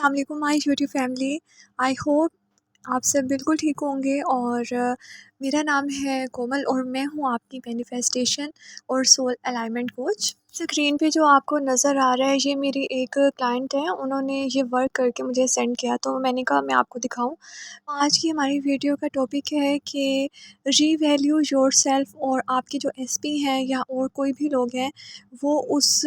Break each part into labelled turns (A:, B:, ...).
A: अस्सलाम वालेकुम my YouTube family. I hope आप सब बिल्कुल ठीक होंगे और मेरा नाम है कोमल और मैं हूँ आपकी मैनिफेस्टेशन और सोल अलाइनमेंट कोच। स्क्रीन पे जो आपको नज़र आ रहा है ये मेरी एक क्लाइंट है, उन्होंने ये वर्क करके मुझे सेंड किया तो मैंने कहा मैं आपको दिखाऊं। आज की हमारी वीडियो का टॉपिक है कि रीवैल्यू योरसेल्फ और आपके जो एसपी हैं या और कोई भी लोग हैं वो उस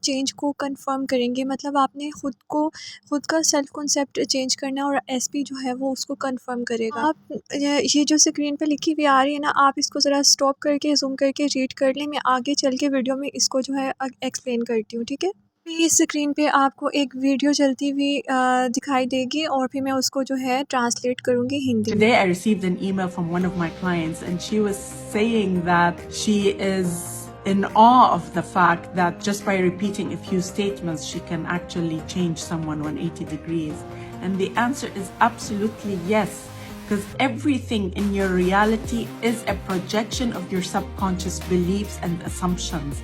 A: चेंज को कंफर्म करेंगे। मतलब आपने खुद का सेल्फ कॉन्सेप्ट चेंज करना है और एसपी जो है वो उसको कंफर्म करेगा। आप ये जो स्क्रीन पे लिखी हुई आ रही है ना, आप इसको ज़रा स्टॉप करके जूम करके रीड कर लें। मैं आगे चल के वीडियो में इसको जो है एक्सप्लेन करती हूँ, ठीक है। इस स्क्रीन पे आपको एक वीडियो चलती हुई दिखाई देगी और फिर मैं उसको जो है ट्रांसलेट करूँगी हिंदी में।
B: Today I received an email from one of my clients and she was saying that she is in awe of the fact that just by repeating a few statements she can actually change someone 180 degrees. And the answer is absolutely yes, because everything in your reality is a projection of your subconscious beliefs and assumptions.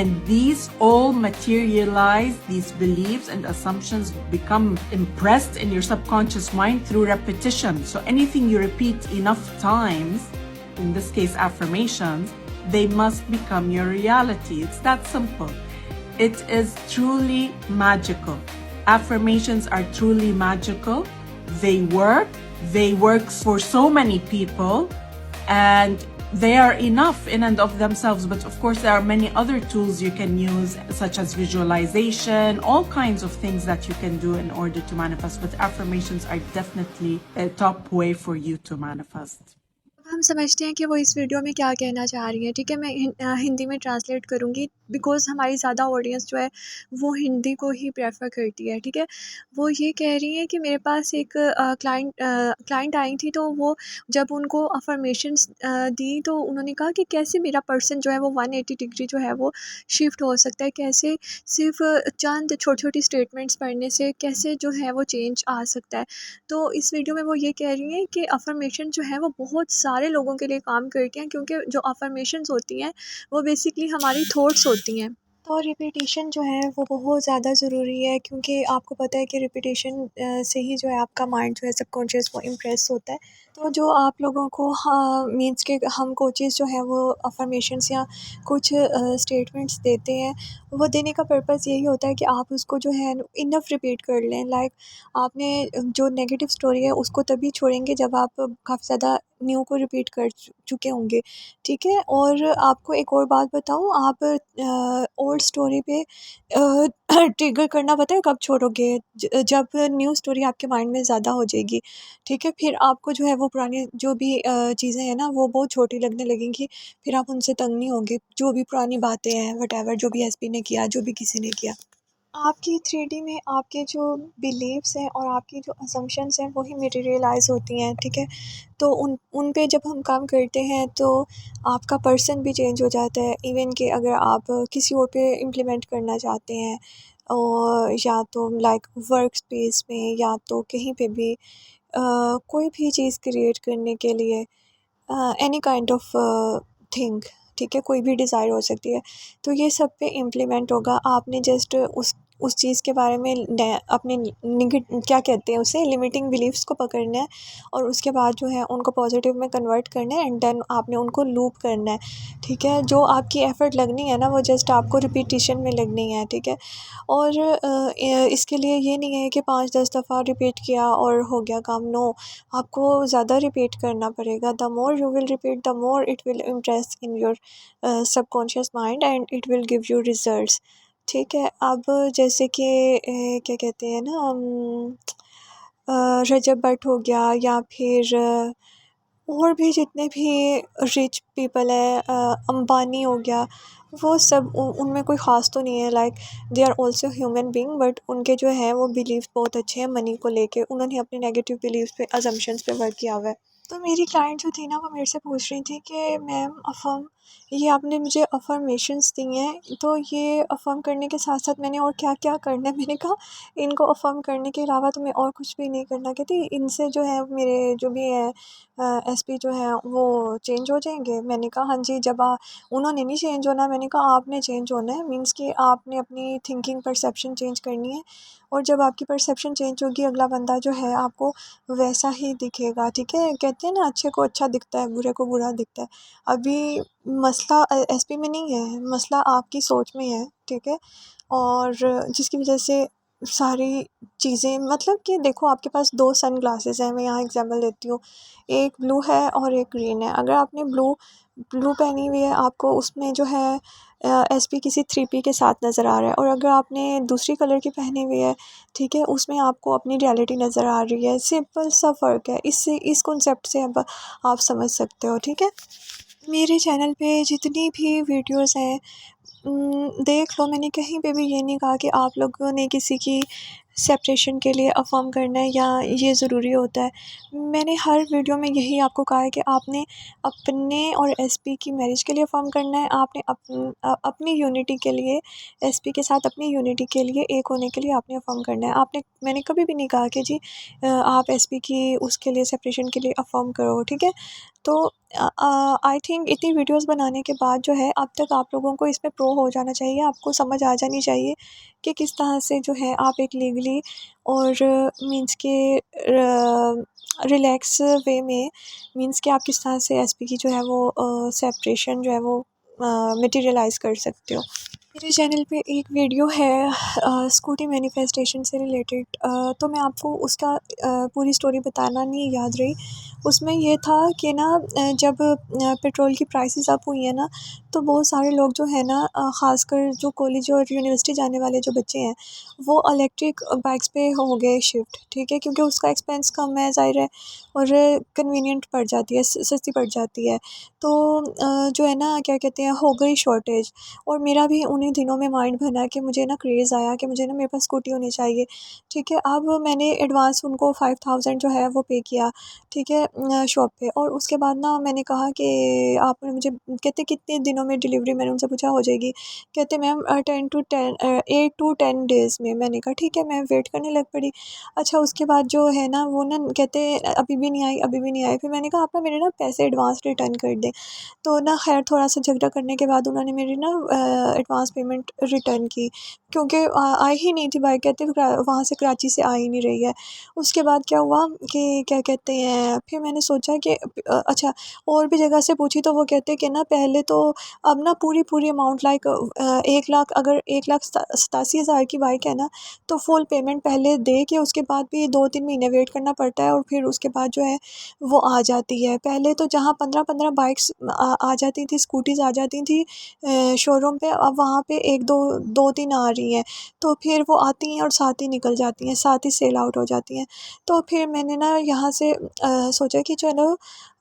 B: And these all materialize, these beliefs and assumptions become impressed in your subconscious mind through repetition. So anything you repeat enough times, in this case affirmations, they must become your reality. It's that simple. It is truly magical. Affirmations are truly magical. They work for so many people, and they are enough in and of themselves. But of course there are many other tools you can use, such as visualization, all kinds of things that you can do in order to manifest, but affirmations are definitely a top way for you to manifest.
A: हम समझते हैं कि वो इस video में क्या कहना चाह रही हैं, ठीक है। मैं हिंदी में ट्रांसलेट करूँगी बिकॉज़ हमारी ज़्यादा ऑडियंस जो है वो हिंदी को ही प्रेफर करती है, ठीक है। वो ये कह रही हैं कि मेरे पास एक क्लाइंट आई थी, तो वो जब उनको अफर्मेशंस दी तो उन्होंने कहा कि कैसे मेरा पर्सन जो है वो 180 डिग्री जो है वो शिफ्ट हो सकता है, कैसे सिर्फ चंद छोटी छोटी स्टेटमेंट्स पढ़ने से कैसे जो है वो चेंज आ सकता है। तो इस वीडियो में वो ये कह रही हैं कि अफर्मेशन जो है वो बहुत सारे लोगों के लिए काम करती हैं, क्योंकि जो अफर्मेशंस होती हैं वो बेसिकली हमारी थॉट्स होती हैं। तो रिपीटिशन जो है वो बहुत ज़्यादा ज़रूरी है, क्योंकि आपको पता है कि रिपीटिशन से ही जो है आपका माइंड जो है सबकॉन्शियस वो इम्प्रेस होता है। तो जो आप लोगों को हाँ मीन्स के हम कोचेज़ जो है वो अफर्मेशंस या कुछ स्टेटमेंट्स देते हैं, वो देने का पर्पज़ यही होता है कि आप उसको जो है इनफ रिपीट कर लें। लाइक आपने जो नेगेटिव स्टोरी है उसको तभी छोड़ेंगे जब आप काफ़ी ज़्यादा न्यू को रिपीट कर चुके होंगे, ठीक है। और आपको एक और बात बताऊँ, आप ओल्ड स्टोरी पे ट्रिगर करना पता है कब छोड़ोगे? जब न्यू स्टोरी आपके माइंड में ज़्यादा हो जाएगी, ठीक है। फिर आपको जो है वो पुरानी जो भी चीज़ें हैं ना वो बहुत छोटी लगने लगेंगी, फिर आप उनसे तंग नहीं होंगे। जो भी पुरानी बातें हैं व्हाटएवर, जो भी एसपी ने किया, जो भी किसी ने किया, आपकी 3D में आपके जो बिलीव्स हैं और आपकी जो असम्पशंस हैं वही मटेरियलाइज़ होती हैं, ठीक है। तो उन पे जब हम काम करते हैं तो आपका पर्सन भी चेंज हो जाता है। इवन कि अगर आप किसी और पे इम्प्लीमेंट करना चाहते हैं और या तो लाइक वर्क स्पेस में या तो कहीं पे भी कोई भी चीज़ क्रिएट करने के लिए एनी काइंड ऑफ थिंग, ठीक है, कोई भी डिज़ायर हो सकती है, तो ये सब पे इम्प्लीमेंट होगा। आपने जस्ट उस चीज़ के बारे में अपने क्या कहते हैं उसे लिमिटिंग बिलीफ्स को पकड़ना है और उसके बाद जो है उनको पॉजिटिव में कन्वर्ट करना है एंड देन आपने उनको लूप करना है, ठीक है। जो आपकी एफ़र्ट लगनी है ना वो जस्ट आपको रिपीटिशन में लगनी है, ठीक है। और इसके लिए ये नहीं है कि 5-10 दफ़ा रिपीट किया और हो गया काम, नो, आपको ज़्यादा रिपीट करना पड़ेगा। The more you will repeat the more it will impress in your subconscious mind and it will give you results, ठीक है। अब जैसे कि क्या कहते हैं ना रजब भट्ट हो गया या फिर और भी जितने भी रिच पीपल हैं, अंबानी हो गया, वो सब उनमें कोई ख़ास तो नहीं है। Like they are also human being, but उनके जो है वो बिलीव बहुत अच्छे हैं मनी को लेके। उन्होंने अपने नेगेटिव बिलीव्स पे अजम्पशंस पे वर्क किया हुआ है। तो मेरी क्लाइंट जो थी ना वो मेरे से पूछ रही थी कि मैम अफर्म ये आपने मुझे अफ़र्मेशंस दी हैं, तो ये अफ़र्म करने के साथ साथ मैंने और क्या क्या करना है, मैंने कहा इनको अफ़र्म करने के अलावा तो मैं और कुछ भी नहीं करना। कहती इनसे जो है मेरे जो भी है एसपी जो है वो चेंज हो जाएंगे। मैंने कहा हाँ जी, जब उन्होंने नहीं चेंज होना, मैंने कहा आपने चेंज होना है, मीन्स कि आपने अपनी थिंकिंग परसेप्शन चेंज करनी है। और जब आपकी परसेप्शन चेंज होगी, अगला बंदा जो है आपको वैसा ही दिखेगा, ठीक है। कहते हैं ना, अच्छे को अच्छा दिखता है, बुरे को बुरा दिखता है। अभी मसला एसपी में नहीं है, मसला आपकी सोच में है, ठीक है। और जिसकी वजह से सारी चीज़ें, मतलब कि देखो आपके पास 2 सन ग्लासेस हैं, मैं यहाँ एग्जांपल देती हूँ। एक ब्लू है और एक ग्रीन है। अगर आपने ब्लू ब्लू पहनी हुई है, आपको उसमें जो है एसपी किसी 3P के साथ नज़र आ रहा है। और अगर आपने दूसरी कलर की पहनी हुई है, ठीक है, उसमें आपको अपनी रियलिटी नज़र आ रही है। सिंपल सा फ़र्क है। इससे इस कॉन्सेप्ट से अब आप समझ सकते हो, ठीक है। मेरे चैनल पे जितनी भी वीडियोस हैं, देख लो, मैंने कहीं पे भी ये नहीं कहा कि आप लोगों ने किसी की सेपरेशन के लिए अफ़र्म करना है या ये ज़रूरी होता है। मैंने हर वीडियो में यही आपको कहा है कि आपने अपने और एसपी की मैरिज के लिए अफ़र्म करना है। आपने अपनी यूनिटी के लिए, एसपी के साथ अपनी यूनिटी के लिए, एक होने के लिए आपने अफ़र्म करना है। मैंने कभी भी नहीं कहा कि जी आप एसपी की उसके लिए, सेपरेशन के लिए अफ़र्म करो, ठीक है। तो आई थिंक इतनी वीडियोस बनाने के बाद जो है, अब तक आप लोगों को इसमें प्रो हो जाना चाहिए, आपको समझ आ जानी चाहिए कि किस तरह से जो है आप एक लीगली और मीन्स के रिलैक्स वे में, मीन्स कि आप किस तरह से एसपी की जो है वो सेपरेशन जो है वो मटेरियलाइज़ कर सकते हो। मेरे चैनल पे एक वीडियो है स्कूटी मैनिफेस्टेशन से रिलेटेड, तो मैं आपको उसका पूरी स्टोरी बताना नहीं याद रही। उसमें ये था कि ना जब पेट्रोल की प्राइसेस अप हुई है ना, तो बहुत सारे लोग जो है ना, ख़ासकर जो कॉलेज और यूनिवर्सिटी जाने वाले जो बच्चे हैं, वो इलेक्ट्रिक बाइक्स पे हो गए शिफ्ट, ठीक है, क्योंकि उसका एक्सपेंस कम है, ज़ाहिर है, और कन्वीनियंट पड़ जाती है, सस्ती पड़ जाती है। तो जो है ना, क्या कहते हैं, हो गई शॉर्टेज। और मेरा भी उन्हीं दिनों में माइंड बना कि मुझे ना क्रेज़ आया कि मुझे ना, मेरे पास स्कूटी होनी चाहिए, ठीक है। अब मैंने एडवांस उनको 5000 जो है वो पे किया, ठीक है, शॉप पे। और उसके बाद ना मैंने कहा कि आपने मुझे, कहते कितने दिनों में डिलीवरी, मैंने उनसे पूछा हो जाएगी, कहते मैम 8 to 10 डेज़ में। मैंने कहा ठीक है, मैं वेट करने लग पड़ी। अच्छा, उसके बाद जो है ना, वो ना कहते अभी भी नहीं आई, अभी भी नहीं आई। फिर मैंने कहा आप ना मेरे ना पैसे एडवांस रिटर्न कर दें। तो ना खैर थोड़ा सा झगड़ा करने के बाद उन्होंने मेरी ना एडवांस पेमेंट रिटर्न की, क्योंकि आई ही नहीं थी बाइक, कहते वहाँ से कराची से आ ही नहीं रही है। उसके बाद क्या हुआ कि क्या कहते हैं, फिर मैंने सोचा कि अच्छा, और भी जगह से पूछी तो वो कहते कि ना पहले तो, अब ना पूरी पूरी अमाउंट लाइक 1 लाख, अगर 1,87,000 की बाइक है ना, तो फुल पेमेंट पहले दे के उसके बाद भी 2-3 महीने वेट करना पड़ता है, और फिर उसके बाद जो है वो आ जाती है। पहले तो जहाँ 15-15 बाइक्स आ जाती थी, स्कूटीज़ आ जाती थी शोरूम पे, अब वहाँ पे 1-2, 2-3 आ रही हैं। तो फिर वो आती हैं और साथ ही निकल जाती हैं, साथ ही सेल आउट हो जाती हैं। तो फिर मैंने ना यहाँ से सोचा कि चलो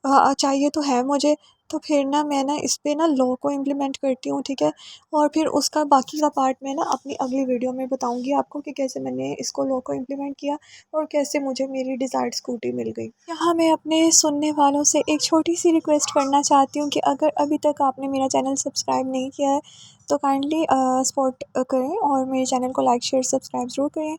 A: चाहिए तो है मुझे, तो फिर ना मैं ना इस पे ना लॉ को इम्प्लीमेंट करती हूँ, ठीक है। और फिर उसका बाकी का पार्ट मैं ना अपनी अगली वीडियो में बताऊँगी आपको कि कैसे मैंने इसको लॉ को इम्प्लीमेंट किया और कैसे मुझे मेरी डिज़ायर्ड स्कूटी मिल गई। यहाँ मैं अपने सुनने वालों से एक छोटी सी रिक्वेस्ट करना चाहती हूँ कि अगर अभी तक आपने मेरा चैनल सब्सक्राइब नहीं किया है, तो काइंडली सपोर्ट करें और मेरे चैनल को लाइक शेयर सब्सक्राइब ज़रूर करें।